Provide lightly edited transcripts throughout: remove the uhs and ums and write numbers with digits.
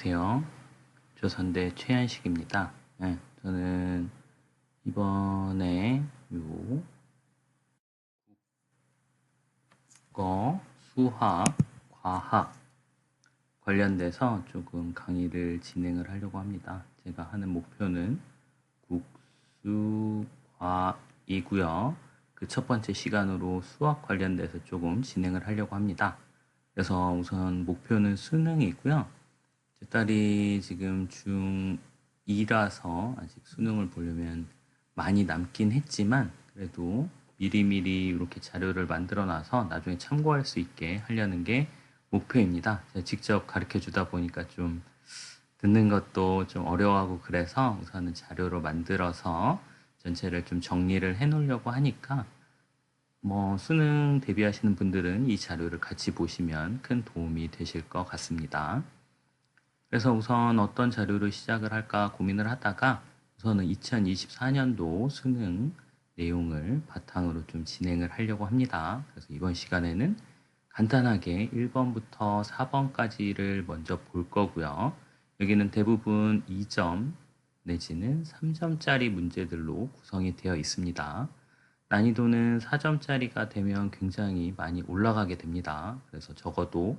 안녕하세요. 조선대 최현식입니다. 네, 저는 이번에 요 국어, 수학, 과학 관련돼서 조금 강의를 진행을 하려고 합니다. 제가 하는 목표는 국수과이고요. 그 첫 번째 시간으로 수학 관련돼서 조금 진행을 하려고 합니다. 그래서 우선 목표는 수능이고요. 제 딸이 지금 중2라서 아직 수능을 보려면 많이 남긴 했지만 그래도 미리미리 이렇게 자료를 만들어 놔서 나중에 참고할 수 있게 하려는 게 목표입니다. 제가 직접 가르쳐 주다 보니까 좀 듣는 것도 좀 어려워하고 그래서 우선은 자료로 만들어서 전체를 좀 정리를 해 놓으려고 하니까 뭐 수능 대비하시는 분들은 이 자료를 같이 보시면 큰 도움이 되실 것 같습니다. 그래서 우선 어떤 자료를 시작을 할까 고민을 하다가 우선은 2024년도 수능 내용을 바탕으로 좀 진행을 하려고 합니다. 그래서 이번 시간에는 간단하게 1번부터 4번까지를 먼저 볼 거고요. 여기는 대부분 2점 내지는 3점짜리 문제들로 구성이 되어 있습니다. 난이도는 4점짜리가 되면 굉장히 많이 올라가게 됩니다. 그래서 적어도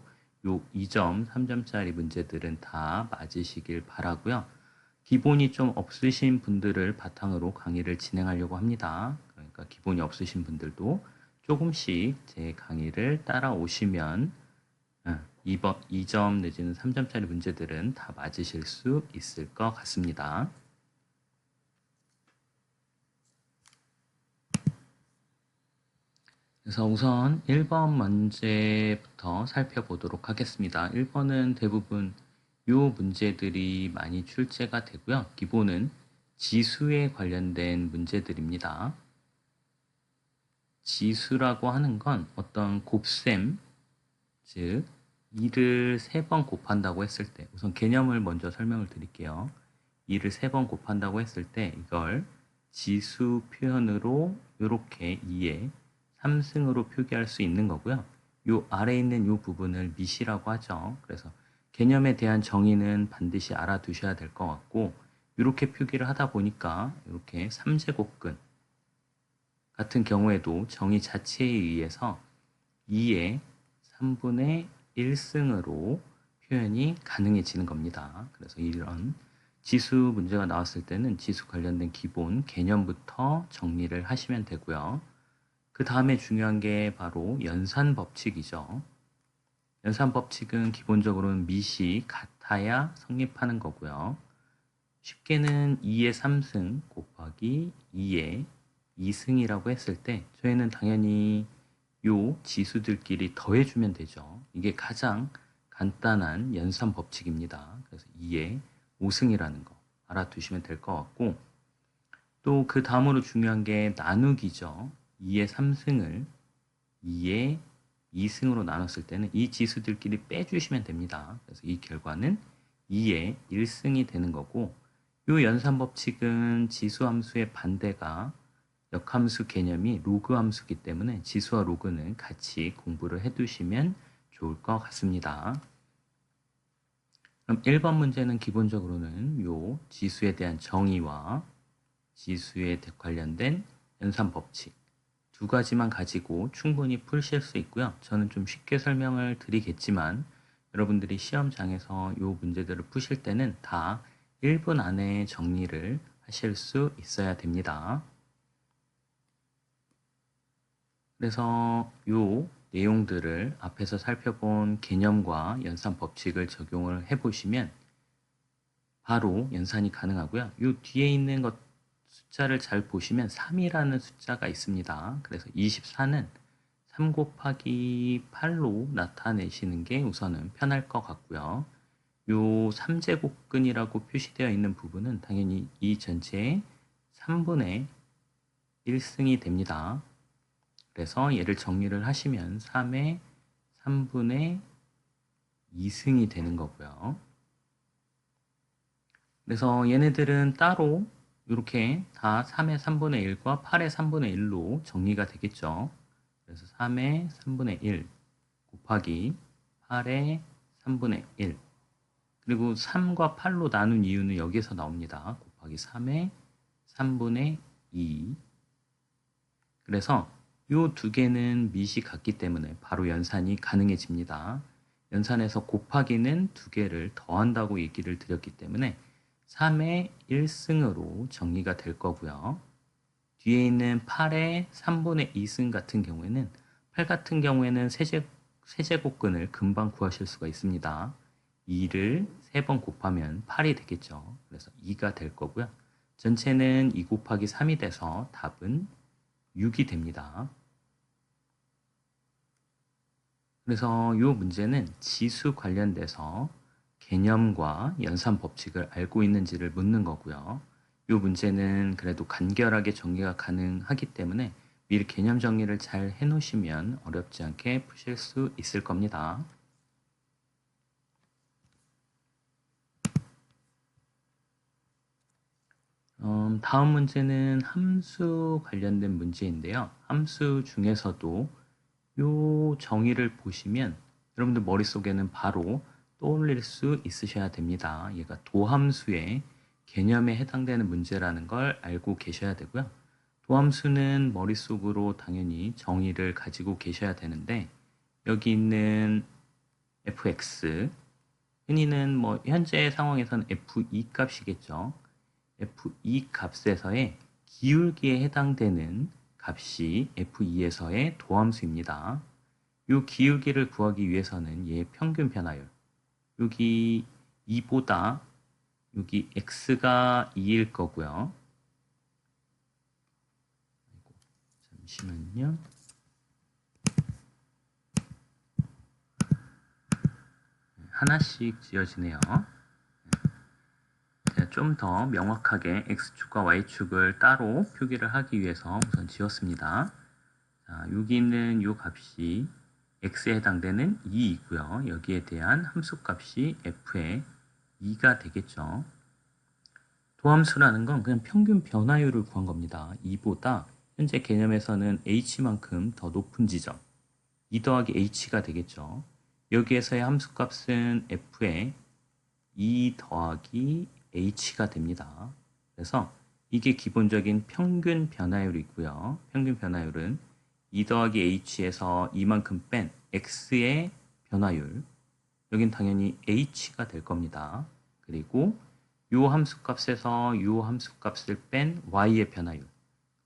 요 2점, 3점짜리 문제들은 다 맞으시길 바라고요. 기본이 좀 없으신 분들을 바탕으로 강의를 진행하려고 합니다. 그러니까 기본이 없으신 분들도 조금씩 제 강의를 따라오시면 2점 내지는 3점짜리 문제들은 다 맞으실 수 있을 것 같습니다. 그래서 우선 1번 문제부터 살펴보도록 하겠습니다. 1번은 대부분 이 문제들이 많이 출제가 되고요. 기본은 지수에 관련된 문제들입니다. 지수라고 하는 건 어떤 곱셈, 즉 2를 3번 곱한다고 했을 때 우선 개념을 먼저 설명을 드릴게요. 2를 3번 곱한다고 했을 때 이걸 지수 표현으로 이렇게 2에 3승으로 표기할 수 있는 거고요. 요 아래에 있는 요 부분을 미시라고 하죠. 그래서 개념에 대한 정의는 반드시 알아두셔야 될 것 같고 이렇게 표기를 하다 보니까 이렇게 3제곱근 같은 경우에도 정의 자체에 의해서 2의 3분의 1승으로 표현이 가능해지는 겁니다. 그래서 이런 지수 문제가 나왔을 때는 지수 관련된 기본 개념부터 정리를 하시면 되고요. 그 다음에 중요한 게 바로 연산 법칙이죠. 연산 법칙은 기본적으로는 미시 같아야 성립하는 거고요. 쉽게는 2의 3승 곱하기 2의 2승이라고 했을 때 저희는 당연히 요 지수들끼리 더해주면 되죠. 이게 가장 간단한 연산 법칙입니다. 그래서 2의 5승이라는 거 알아두시면 될 것 같고 또 그 다음으로 중요한 게 나누기죠. 2의 3승을 2의 2승으로 나눴을 때는 이 지수들끼리 빼주시면 됩니다. 그래서 이 결과는 2의 1승이 되는 거고 이 연산 법칙은 지수 함수의 반대가 역함수 개념이 로그 함수이기 때문에 지수와 로그는 같이 공부를 해두시면 좋을 것 같습니다. 그럼 1번 문제는 기본적으로는 요 지수에 대한 정의와 지수에 관련된 연산 법칙 두 가지만 가지고 충분히 푸실 수 있고요. 저는 좀 쉽게 설명을 드리겠지만 여러분들이 시험장에서 요 문제들을 푸실 때는 다 1분 안에 정리를 하실 수 있어야 됩니다. 그래서 요 내용들을 앞에서 살펴본 개념과 연산 법칙을 적용을 해보시면 바로 연산이 가능하고요. 요 뒤에 있는 것 숫자를 잘 보시면 3이라는 숫자가 있습니다. 그래서 24는 3 곱하기 8로 나타내시는 게 우선은 편할 것 같고요. 요 3제곱근이라고 표시되어 있는 부분은 당연히 이 전체의 3분의 1승이 됩니다. 그래서 얘를 정리를 하시면 3의 3분의 2승이 되는 거고요. 그래서 얘네들은 따로 이렇게 다 3의 3분의 1과 8의 3분의 1로 정리가 되겠죠. 그래서 3의 3분의 1 곱하기 8의 3분의 1 그리고 3과 8로 나눈 이유는 여기에서 나옵니다. 곱하기 3의 3분의 2. 그래서 이 두 개는 밑이 같기 때문에 바로 연산이 가능해집니다. 연산에서 곱하기는 두 개를 더한다고 얘기를 드렸기 때문에 3의 1승으로 정리가 될 거고요. 뒤에 있는 8의 3분의 2승 같은 경우에는 8 같은 경우에는 세제곱근을 금방 구하실 수가 있습니다. 2를 3번 곱하면 8이 되겠죠. 그래서 2가 될 거고요. 전체는 2 곱하기 3이 돼서 답은 6이 됩니다. 그래서 이 문제는 지수 관련돼서 개념과 연산 법칙을 알고 있는지를 묻는 거고요. 이 문제는 그래도 간결하게 정리가 가능하기 때문에 미리 개념 정리를 잘 해놓으시면 어렵지 않게 푸실 수 있을 겁니다. 다음 문제는 함수 관련된 문제인데요. 함수 중에서도 이 정의를 보시면 여러분들 머릿속에는 바로 떠올릴 수 있으셔야 됩니다. 얘가 도함수의 개념에 해당되는 문제라는 걸 알고 계셔야 되고요. 도함수는 머릿속으로 당연히 정의를 가지고 계셔야 되는데 여기 있는 fx, 흔히는 뭐 현재 상황에서는 f2 값이겠죠. f2 값에서의 기울기에 해당되는 값이 f2에서의 도함수입니다. 이 기울기를 구하기 위해서는 얘의 평균 변화율, 여기 2보다 여기 x가 2일 거고요. 잠시만요. 하나씩 지어지네요. 좀 더 명확하게 x축과 y축을 따로 표기를 하기 위해서 우선 지었습니다. 자, 여기 있는 이 값이 x에 해당되는 2이고요. 여기에 대한 함수값이 f의 2가 되겠죠. 도함수라는 건 그냥 평균 변화율을 구한 겁니다. 2보다 현재 개념에서는 h만큼 더 높은 지점, 2 더하기 h가 되겠죠. 여기에서의 함수값은 f의 2 더하기 h가 됩니다. 그래서 이게 기본적인 평균 변화율이고요. 평균 변화율은 2 더하기 h에서 이만큼 뺀 x의 변화율, 여긴 당연히 h가 될 겁니다. 그리고 이 함수값에서 이 함수값을 뺀 y의 변화율,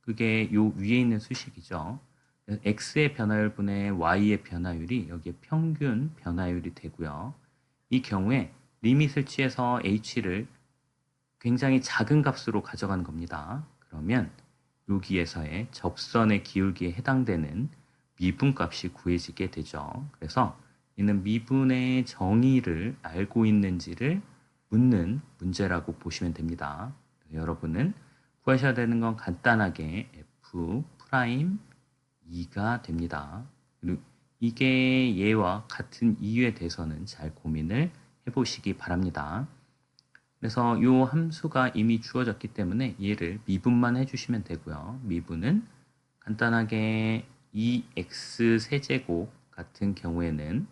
그게 이 위에 있는 수식이죠. x의 변화율분의 y의 변화율이 여기에 평균 변화율이 되고요. 이 경우에 리밋을 취해서 h를 굉장히 작은 값으로 가져가는 겁니다. 그러면 여기에서의 접선의 기울기에 해당되는 미분값이 구해지게 되죠. 그래서 이는 미분의 정의를 알고 있는지를 묻는 문제라고 보시면 됩니다. 여러분은 구하셔야 되는 건 간단하게 f 프라임 2가 됩니다. 그리고 이게 얘와 같은 이유에 대해서는 잘 고민을 해보시기 바랍니다. 그래서 이 함수가 이미 주어졌기 때문에 얘를 미분만 해주시면 되고요. 미분은 간단하게 2x 세제곱 같은 경우에는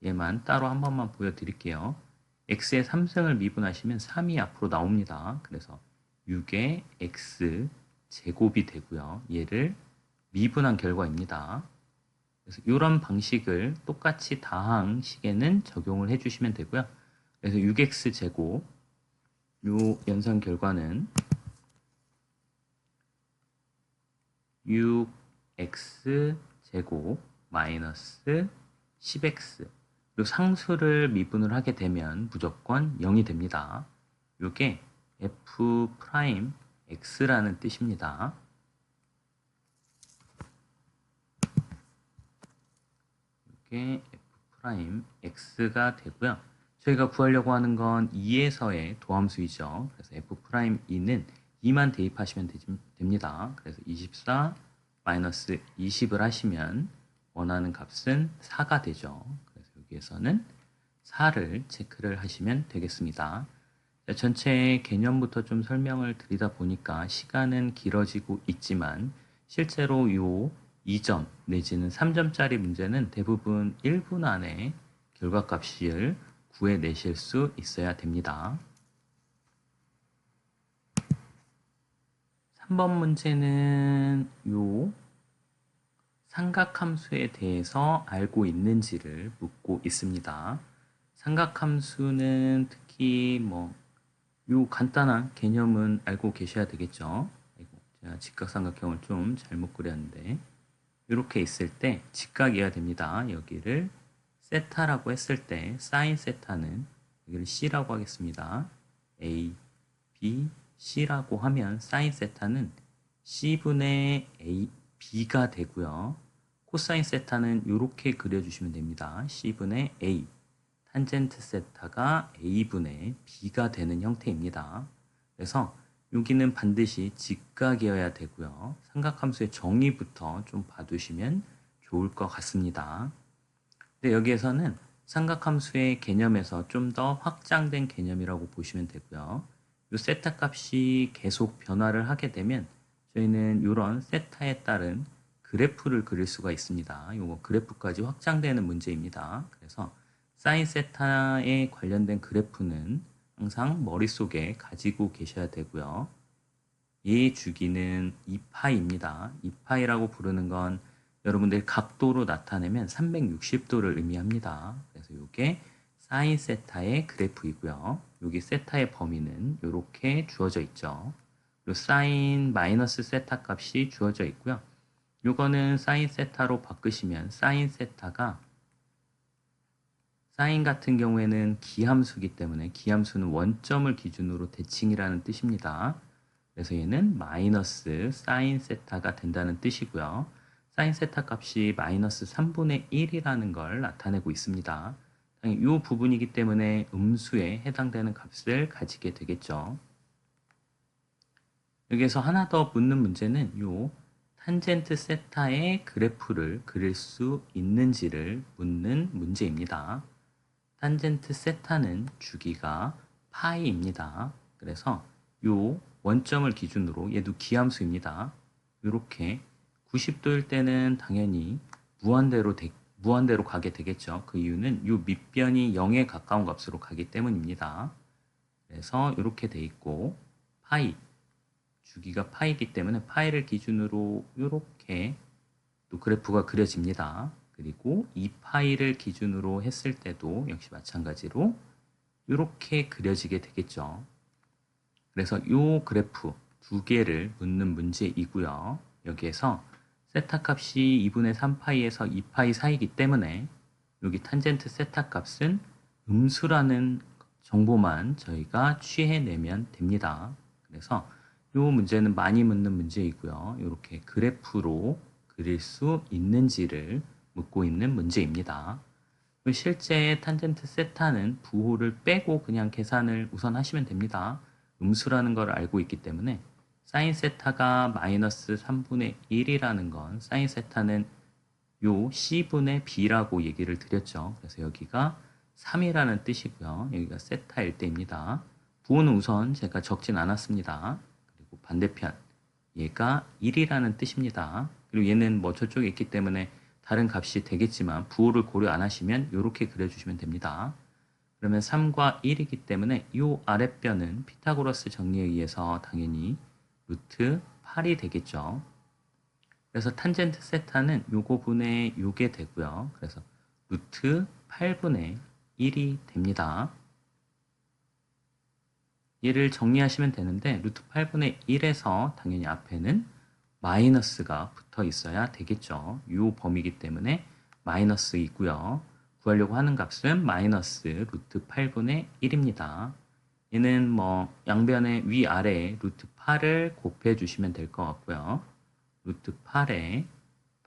얘만 따로 한 번만 보여드릴게요. x의 3승을 미분하시면 3이 앞으로 나옵니다. 그래서 6의 x 제곱이 되고요. 얘를 미분한 결과입니다. 그래서 이런 방식을 똑같이 다항식에는 적용을 해주시면 되고요. 그래서 6x 제곱, 요 연산 결과는 6x 제곱 마이너스 10x, 요 상수를 미분을 하게 되면 무조건 0이 됩니다. 요게 f 프라임 x라는 뜻입니다. 요게 f 프라임 x가 되고요. 저희가 구하려고 하는 건 2에서의 도함수이죠. 그래서 f 프라임 2는 2만 대입하시면 됩니다. 그래서 24 마이너스 20을 하시면 원하는 값은 4가 되죠. 그래서 여기에서는 4를 체크를 하시면 되겠습니다. 전체 개념부터 좀 설명을 드리다 보니까 시간은 길어지고 있지만 실제로 요 2점 내지는 3점짜리 문제는 대부분 1분 안에 결과값을 구해내실 수 있어야 됩니다. 3번 문제는 요 삼각함수에 대해서 알고 있는지를 묻고 있습니다. 삼각함수는 특히 요 간단한 개념은 알고 계셔야 되겠죠. 아이고, 제가 직각삼각형을 좀 잘못 그렸는데 이렇게 있을 때 직각이어야 됩니다. 여기를 세타라고 했을 때 사인 세타는 여기를 C라고 하겠습니다. A, B, C라고 하면 사인 세타는 C분의 A, B가 되고요. 코사인 세타는 이렇게 그려주시면 됩니다. C분의 A, 탄젠트 세타가 A분의 B가 되는 형태입니다. 그래서 여기는 반드시 직각이어야 되고요. 삼각함수의 정의부터 좀 봐두시면 좋을 것 같습니다. 근데 여기에서는 삼각함수의 개념에서 좀 더 확장된 개념이라고 보시면 되고요. 이 세타 값이 계속 변화를 하게 되면 저희는 이런 세타에 따른 그래프를 그릴 수가 있습니다. 요거 그래프까지 확장되는 문제입니다. 그래서 사인 세타에 관련된 그래프는 항상 머릿속에 가지고 계셔야 되고요. 이 주기는 2파이입니다. 2파이라고 부르는 건 여러분들 각도로 나타내면 360도를 의미합니다. 그래서 이게 사인 세타의 그래프이고요. 여기 세타의 범위는 이렇게 주어져 있죠. 요 사인 마이너스 세타 값이 주어져 있고요. 요거는 사인 세타로 바꾸시면 사인 세타가 사인 같은 경우에는 기함수이기 때문에 기함수는 원점을 기준으로 대칭이라는 뜻입니다. 그래서 얘는 마이너스 사인 세타가 된다는 뜻이고요. 사인 세타 값이 마이너스 3분의 1이라는 걸 나타내고 있습니다. 이 부분이기 때문에 음수에 해당되는 값을 가지게 되겠죠. 여기에서 하나 더 묻는 문제는 요 탄젠트 세타의 그래프를 그릴 수 있는지를 묻는 문제입니다. 탄젠트 세타는 주기가 파이입니다. 그래서 요 원점을 기준으로 얘도 기함수입니다. 이렇게 90도일 때는 당연히 무한대로 가게 되겠죠. 그 이유는 요 밑변이 0에 가까운 값으로 가기 때문입니다. 그래서 이렇게 돼 있고 파이 주기가 파이기 때문에 파이를 기준으로 이렇게 또 그래프가 그려집니다. 그리고 2파이를 기준으로 했을 때도 역시 마찬가지로 이렇게 그려지게 되겠죠. 그래서 이 그래프 두 개를 묻는 문제이고요. 여기에서 세타 값이 2분의 3파이에서 2파이 사이이기 때문에 여기 탄젠트 세타 값은 음수라는 정보만 저희가 취해내면 됩니다. 그래서 이 문제는 많이 묻는 문제이고요. 이렇게 그래프로 그릴 수 있는지를 묻고 있는 문제입니다. 실제 탄젠트 세타는 부호를 빼고 그냥 계산을 우선 하시면 됩니다. 음수라는 걸 알고 있기 때문에 사인 세타가 마이너스 3분의 1이라는 건 사인 세타는 요 C분의 B라고 얘기를 드렸죠. 그래서 여기가 3이라는 뜻이고요. 여기가 세타일 때입니다. 부호는 우선 제가 적진 않았습니다. 그리고 반대편 얘가 1이라는 뜻입니다. 그리고 얘는 저쪽에 있기 때문에 다른 값이 되겠지만 부호를 고려 안 하시면 이렇게 그려주시면 됩니다. 그러면 3과 1이기 때문에 이 아랫변은 피타고라스 정리에 의해서 당연히 루트 8이 되겠죠. 그래서 탄젠트 세타는 요거 분의 요게 되고요. 그래서 루트 8분의 1이 됩니다. 얘를 정리하시면 되는데 루트 8분의 1에서 당연히 앞에는 마이너스가 붙어 있어야 되겠죠. 요 범위이기 때문에 마이너스 있고요. 구하려고 하는 값은 마이너스 루트 8분의 1입니다. 얘는 양변의 위아래에 루트 8을 곱해 주시면 될 것 같고요. 루트 8에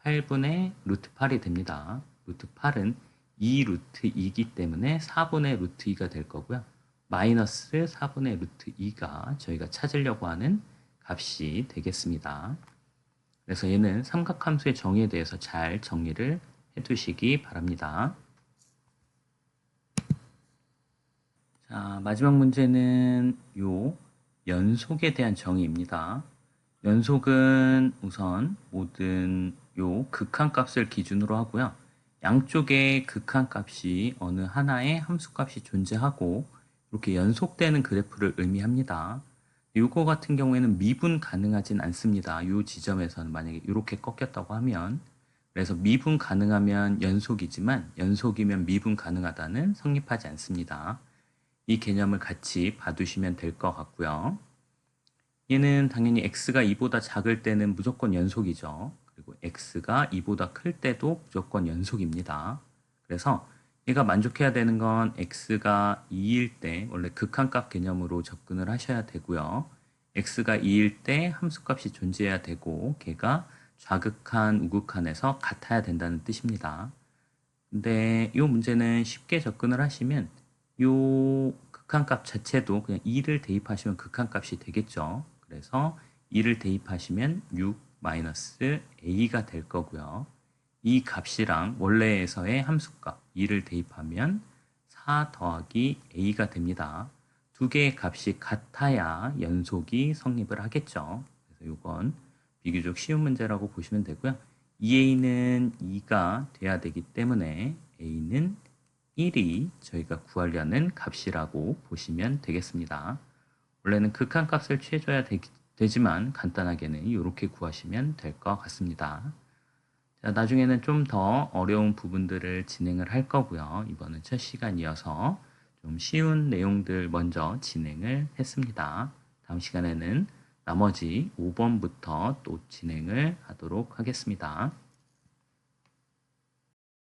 8분의 루트 8이 됩니다. 루트 8은 2 루트 2이기 때문에 4분의 루트 2가 될 거고요. 마이너스 4분의 루트 2가 저희가 찾으려고 하는 값이 되겠습니다. 그래서 얘는 삼각함수의 정의에 대해서 잘 정리를 해두시기 바랍니다. 자, 마지막 문제는 요 연속에 대한 정의입니다. 연속은 우선 모든 요 극한값을 기준으로 하고요. 양쪽에 극한값이 어느 하나의 함수값이 존재하고 이렇게 연속되는 그래프를 의미합니다. 이거 같은 경우에는 미분 가능하진 않습니다. 이 지점에서는 만약에 이렇게 꺾였다고 하면, 그래서 미분 가능하면 연속이지만 연속이면 미분 가능하다는 성립하지 않습니다. 이 개념을 같이 봐두시면 될 것 같고요. 얘는 당연히 x가 2보다 작을 때는 무조건 연속이죠. 그리고 x가 2보다 클 때도 무조건 연속입니다. 그래서 얘가 만족해야 되는 건 x가 2일 때 원래 극한값 개념으로 접근을 하셔야 되고요. x가 2일 때 함수값이 존재해야 되고 걔가 좌극한, 우극한에서 같아야 된다는 뜻입니다. 근데 이 문제는 쉽게 접근을 하시면 이 극한값 자체도 그냥 2를 대입하시면 극한값이 되겠죠. 그래서 2를 대입하시면 6-a가 될 거고요. 이 값이랑 원래에서의 함수값 2를 대입하면 4 더하기 a가 됩니다. 두 개의 값이 같아야 연속이 성립을 하겠죠. 그래서 이건 비교적 쉬운 문제라고 보시면 되고요. 2a는 2가 돼야 되기 때문에 a는 1이 저희가 구하려는 값이라고 보시면 되겠습니다. 원래는 극한값을 취해줘야 되지만 간단하게는 이렇게 구하시면 될 것 같습니다. 자, 나중에는 좀 더 어려운 부분들을 진행을 할 거고요. 이번은 첫 시간이어서 좀 쉬운 내용들 먼저 진행을 했습니다. 다음 시간에는 나머지 5번부터 또 진행을 하도록 하겠습니다.